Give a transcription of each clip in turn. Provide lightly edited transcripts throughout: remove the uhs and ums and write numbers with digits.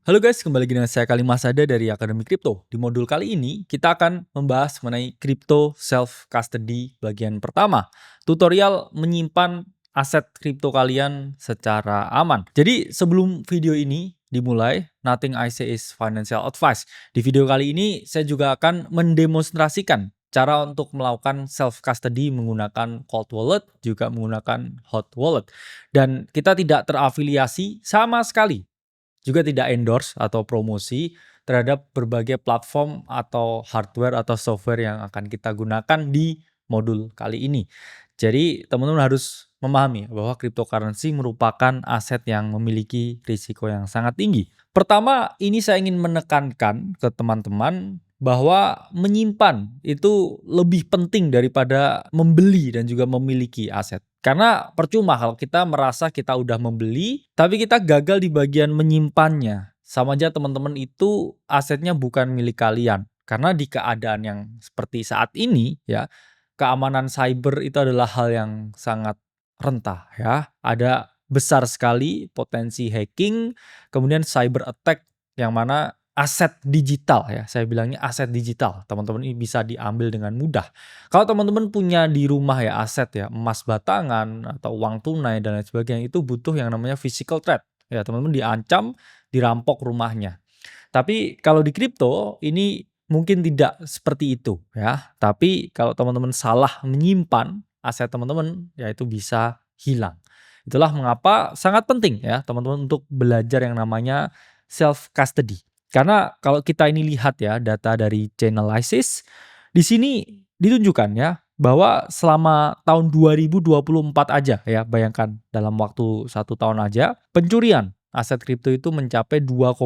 Halo guys, kembali lagi dengan saya Kalima Sada dari Akademi Kripto. Di modul kali ini kita akan membahas mengenai Crypto Self Custody bagian pertama. Tutorial menyimpan aset kripto kalian secara aman. Jadi sebelum video ini dimulai, nothing I say is financial advice. Di video kali ini saya juga akan mendemonstrasikan cara untuk melakukan self custody menggunakan cold wallet juga menggunakan hot wallet. Dan kita tidak terafiliasi sama sekali, juga tidak endorse atau promosi terhadap berbagai platform atau hardware atau software yang akan kita gunakan di modul kali ini. Jadi teman-teman harus memahami bahwa cryptocurrency merupakan aset yang memiliki risiko yang sangat tinggi. Pertama, ini saya ingin menekankan ke teman-teman bahwa menyimpan itu lebih penting daripada membeli dan juga memiliki aset. Karena percuma kalau kita merasa kita udah membeli, tapi kita gagal di bagian menyimpannya. Sama aja teman-teman itu asetnya bukan milik kalian. Karena di keadaan yang seperti saat ini ya, keamanan cyber itu adalah hal yang sangat rentah ya. Ada besar sekali potensi hacking, kemudian cyber attack yang mana aset digital ya, saya bilangnya aset digital, teman-teman ini bisa diambil dengan mudah. Kalau teman-teman punya di rumah ya aset ya, emas batangan atau uang tunai dan lain sebagainya, itu butuh yang namanya physical threat. Ya, teman-teman diancam, dirampok rumahnya. Tapi kalau di kripto ini mungkin tidak seperti itu ya. Tapi kalau teman-teman salah menyimpan aset teman-teman, ya itu bisa hilang. Itulah mengapa sangat penting ya teman-teman untuk belajar yang namanya self custody. Karena kalau kita ini lihat ya data dari Chainalysis, di sini ditunjukkan ya bahwa selama tahun 2024 aja ya, bayangkan dalam waktu 1 tahun aja, pencurian aset kripto itu mencapai 2,2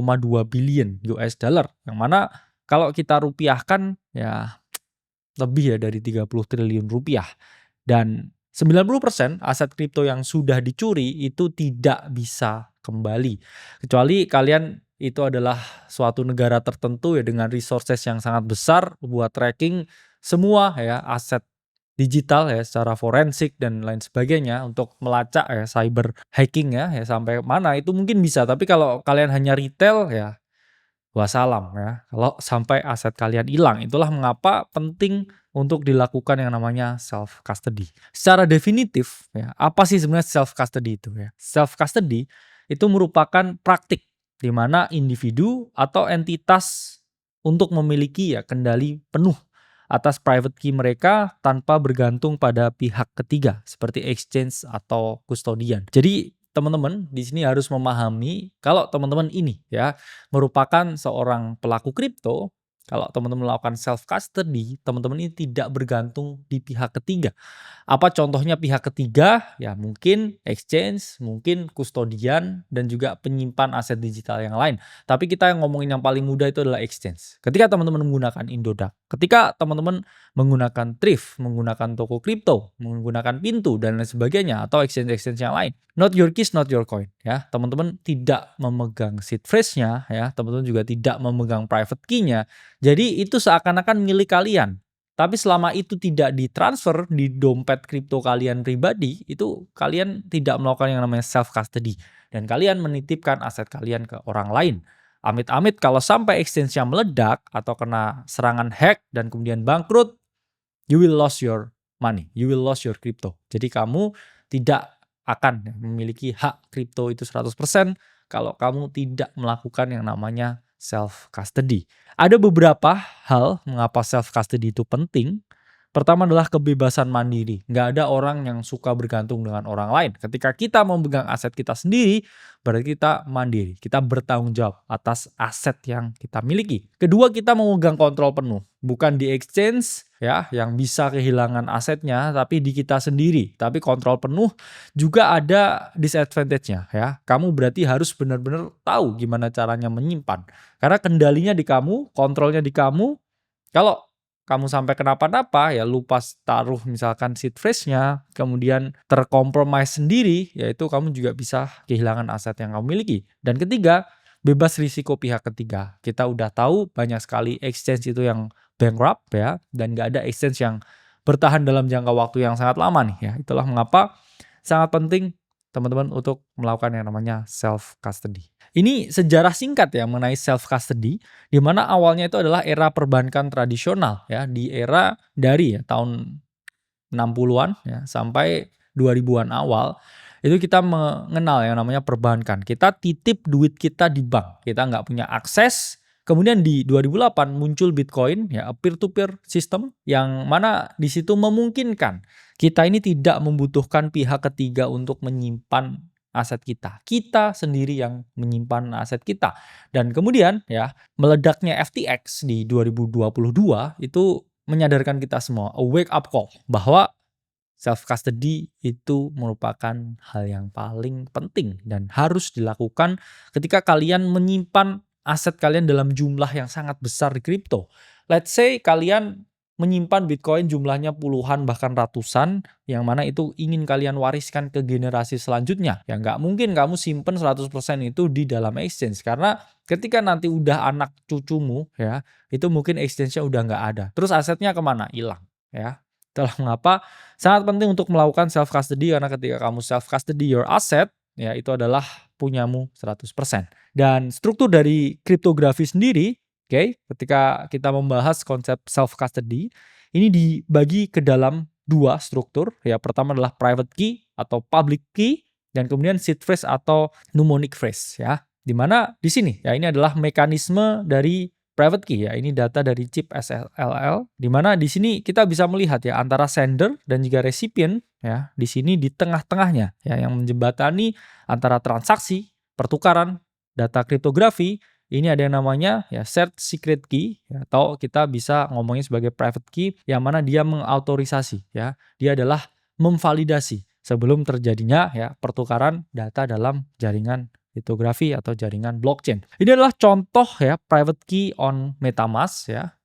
billion US dollar. Yang mana kalau kita rupiahkan ya lebih ya dari 30 triliun rupiah. Dan 90% aset kripto yang sudah dicuri itu tidak bisa kembali. Kecuali kalian itu adalah suatu negara tertentu ya dengan resources yang sangat besar buat tracking semua ya aset digital ya secara forensik dan lain sebagainya untuk melacak ya cyber hacking ya sampai mana itu mungkin bisa. Tapi kalau kalian hanya retail ya wassalam ya. Kalau sampai aset kalian hilang, itulah mengapa penting untuk dilakukan yang namanya self custody. Secara definitif ya, apa sih sebenarnya self custody itu ya? Self custody itu merupakan praktik di mana individu atau entitas untuk memiliki ya kendali penuh atas private key mereka tanpa bergantung pada pihak ketiga seperti exchange atau custodian. Jadi teman-teman di sini harus memahami kalau teman-teman ini ya merupakan seorang pelaku kripto. Kalau teman-teman melakukan self custody, teman-teman ini tidak bergantung di pihak ketiga. Apa contohnya pihak ketiga? Ya mungkin exchange, mungkin kustodian, dan juga penyimpan aset digital yang lain. Tapi kita yang ngomongin yang paling mudah itu adalah exchange. Ketika teman-teman menggunakan Indodax, ketika teman-teman menggunakan Thrift, menggunakan toko kripto, menggunakan Pintu dan lain sebagainya, atau exchange-exchange yang lain, not your keys, not your coin. Ya, teman-teman tidak memegang seed phrase-nya, ya, teman-teman juga tidak memegang private key-nya. Jadi itu seakan-akan milik kalian. Tapi selama itu tidak ditransfer di dompet kripto kalian pribadi, itu kalian tidak melakukan yang namanya self custody dan kalian menitipkan aset kalian ke orang lain. Amit-amit kalau sampai exchange-nya meledak atau kena serangan hack dan kemudian bangkrut, you will lose your money, you will lose your crypto. Jadi kamu tidak akan memiliki hak kripto itu 100% kalau kamu tidak melakukan yang namanya self custody. Ada beberapa hal mengapa self custody itu penting. Pertama adalah kebebasan mandiri. Nggak ada orang yang suka bergantung dengan orang lain. Ketika kita memegang aset kita sendiri, berarti kita mandiri. Kita bertanggung jawab atas aset yang kita miliki. Kedua, kita memegang kontrol penuh. Bukan di exchange ya yang bisa kehilangan asetnya, tapi di kita sendiri. Tapi kontrol penuh juga ada disadvantage-nya ya. Kamu berarti harus benar-benar tahu gimana caranya menyimpan. Karena kendalinya di kamu, kontrolnya di kamu. Kalau kamu sampai kenapa-napa ya lupa taruh misalkan seed phrase-nya, kemudian terkompromis sendiri, yaitu kamu juga bisa kehilangan aset yang kamu miliki. Dan ketiga, bebas risiko pihak ketiga. Kita udah tahu banyak sekali exchange itu yang bankrupt ya, dan gak ada exchange yang bertahan dalam jangka waktu yang sangat lama nih ya. Itulah mengapa sangat penting teman-teman untuk melakukan yang namanya self custody. Ini sejarah singkat ya mengenai self custody, di mana awalnya itu adalah era perbankan tradisional ya, di era dari ya tahun 60-an ya sampai 2000-an awal, itu kita mengenal yang namanya perbankan. Kita titip duit kita di bank, kita nggak punya akses. Kemudian di 2008 muncul Bitcoin ya, peer to peer system yang mana di situ memungkinkan kita ini tidak membutuhkan pihak ketiga untuk menyimpan aset kita. Kita sendiri yang menyimpan aset kita. Dan kemudian ya, meledaknya FTX di 2022 itu menyadarkan kita semua, a wake up call, bahwa self custody itu merupakan hal yang paling penting dan harus dilakukan ketika kalian menyimpan aset kalian dalam jumlah yang sangat besar di kripto. Let's say kalian menyimpan Bitcoin jumlahnya puluhan bahkan ratusan, yang mana itu ingin kalian wariskan ke generasi selanjutnya. Ya nggak mungkin kamu simpen 100% itu di dalam exchange, karena ketika nanti udah anak cucumu ya, itu mungkin exchange-nya udah nggak ada. Terus asetnya kemana? Hilang ya. Itulah mengapa sangat penting untuk melakukan self custody, karena ketika kamu self custody your asset, ya itu adalah punyamu 100%. Dan struktur dari kriptografi sendiri, oke, ketika kita membahas konsep self custody, ini dibagi ke dalam dua struktur. Ya, pertama adalah private key atau public key, dan kemudian seed phrase atau mnemonic phrase ya. Dimana di sini ya ini adalah mekanisme dari private key ya. Ini data dari chip SLL, di mana di sini kita bisa melihat ya antara sender dan juga recipient ya. Di sini di tengah-tengahnya ya yang menjembatani antara transaksi, pertukaran data kriptografi. Ini ada yang namanya ya shared secret key ya, atau kita bisa ngomongin sebagai private key, yang mana dia mengautorisasi ya. Dia adalah memvalidasi sebelum terjadinya ya pertukaran data dalam jaringan kriptografi atau jaringan blockchain. Ini adalah contoh ya private key on MetaMask ya.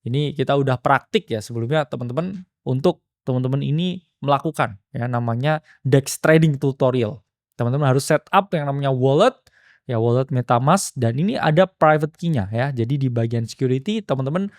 Ini kita udah praktik ya sebelumnya teman-teman, untuk teman-teman ini melakukan ya namanya DEX trading tutorial. Teman-teman harus setup yang namanya wallet ya, wallet MetaMask, dan ini ada private key-nya ya. Jadi di bagian security teman-teman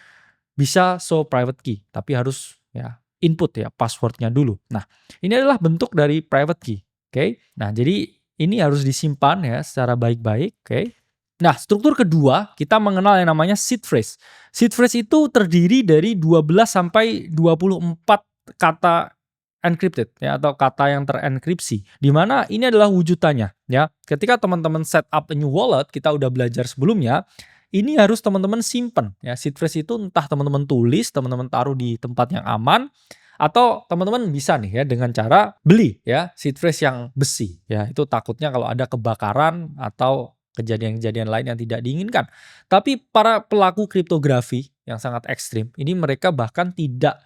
bisa show private key, tapi harus ya input ya password-nya dulu. Nah, ini adalah bentuk dari private key. Oke. Nah, jadi ini harus disimpan ya secara baik-baik. Oke. Nah, struktur kedua kita mengenal yang namanya seed phrase. Seed phrase itu terdiri dari 12 sampai 24 kata encrypted ya, atau kata yang terenkripsi. Di mana ini adalah wujudannya ya. Ketika teman-teman set up a new wallet, kita udah belajar sebelumnya, ini harus teman-teman simpen ya. Seed phrase itu entah teman-teman tulis, teman-teman taruh di tempat yang aman, atau teman-teman bisa nih ya dengan cara beli ya seed phrase yang besi ya. Itu takutnya kalau ada kebakaran atau kejadian-kejadian lain yang tidak diinginkan. Tapi para pelaku kriptografi yang sangat ekstrim, ini mereka bahkan tidak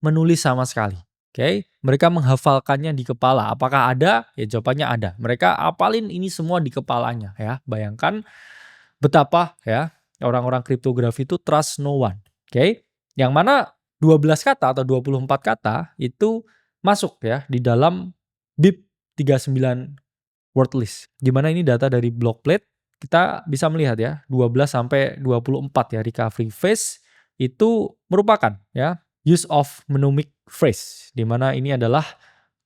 menulis sama sekali. Oke, mereka menghafalkannya di kepala. Apakah ada? Ya jawabannya ada. Mereka apalin ini semua di kepalanya ya. Bayangkan betapa ya orang-orang kriptografi itu trust no one. Oke, yang mana 12 kata atau 24 kata itu masuk ya di dalam BIP 39 word list. Di mana ini data dari Blockplate. Kita bisa melihat ya 12 sampai 24 ya recovery phase itu merupakan ya use of mnemonic phrase, di mana ini adalah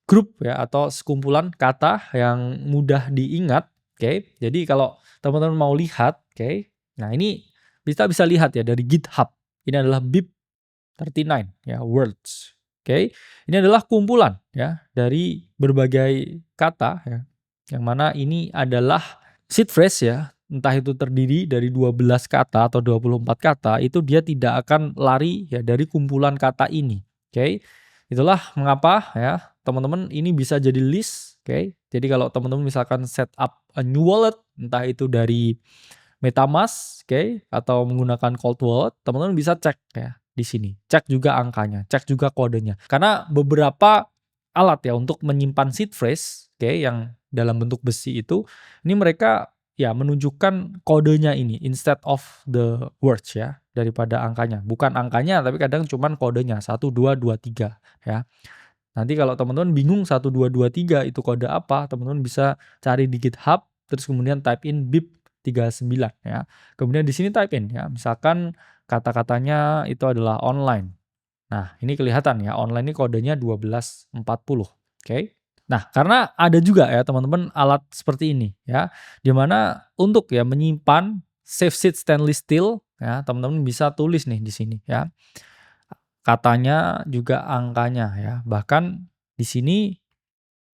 grup ya atau sekumpulan kata yang mudah diingat. Oke. Jadi kalau teman-teman mau lihat, oke. Nah, ini kita bisa lihat ya dari GitHub. Ini adalah BIP 39 ya words. Oke. Ini adalah kumpulan ya dari berbagai kata ya. Yang mana ini adalah seed phrase ya. Entah itu terdiri dari 12 kata atau 24 kata, itu dia tidak akan lari ya dari kumpulan kata ini. Oke. Itulah mengapa ya teman-teman ini bisa jadi list. Oke. Jadi kalau teman-teman misalkan set up a new wallet, entah itu dari MetaMask, oke, atau menggunakan cold wallet, teman-teman bisa cek ya di sini. Cek juga angkanya, cek juga kodenya. Karena beberapa alat ya untuk menyimpan seed phrase, oke, yang dalam bentuk besi itu, ini mereka ya menunjukkan kodenya ini instead of the words ya, daripada angkanya. Bukan angkanya tapi kadang cuman kodenya 1 2 2 3 ya. Nanti kalau teman-teman bingung 1 2 2 3 itu kode apa, teman-teman bisa cari di GitHub terus kemudian type in BIP 39 ya. Kemudian di sini type in ya, misalkan kata-katanya itu adalah online. Nah, ini kelihatan ya, online ini kodenya 1240. Oke. Nah, karena ada juga ya teman-teman alat seperti ini ya, di mana untuk ya menyimpan safe seed stainless steel ya, teman-teman bisa tulis nih di sini ya. Katanya juga angkanya ya. Bahkan di sini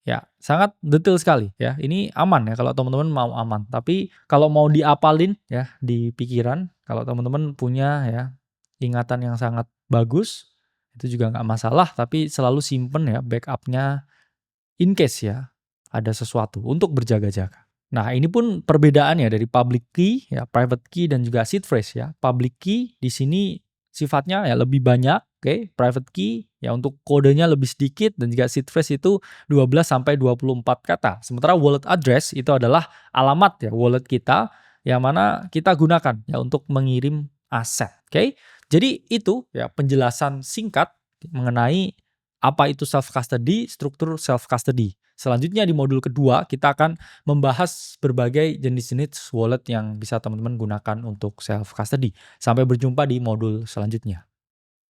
ya sangat detail sekali ya. Ini aman ya kalau teman-teman mau aman. Tapi kalau mau diapalin ya di pikiran, kalau teman-teman punya ya ingatan yang sangat bagus, itu juga nggak masalah. Tapi selalu simpen ya backupnya in case ya ada sesuatu untuk berjaga-jaga. Nah ini pun perbedaannya dari public key ya, private key dan juga seed phrase ya. Public key di sini sifatnya ya lebih banyak, oke. Private key ya untuk kodenya lebih sedikit dan juga seed phrase itu 12 sampai 24 kata. Sementara wallet address itu adalah alamat ya wallet kita yang mana kita gunakan ya untuk mengirim aset, oke. Jadi itu ya penjelasan singkat mengenai apa itu self custody, struktur self custody. Selanjutnya di modul kedua kita akan membahas berbagai jenis-jenis wallet yang bisa teman-teman gunakan untuk self custody. Sampai berjumpa di modul selanjutnya.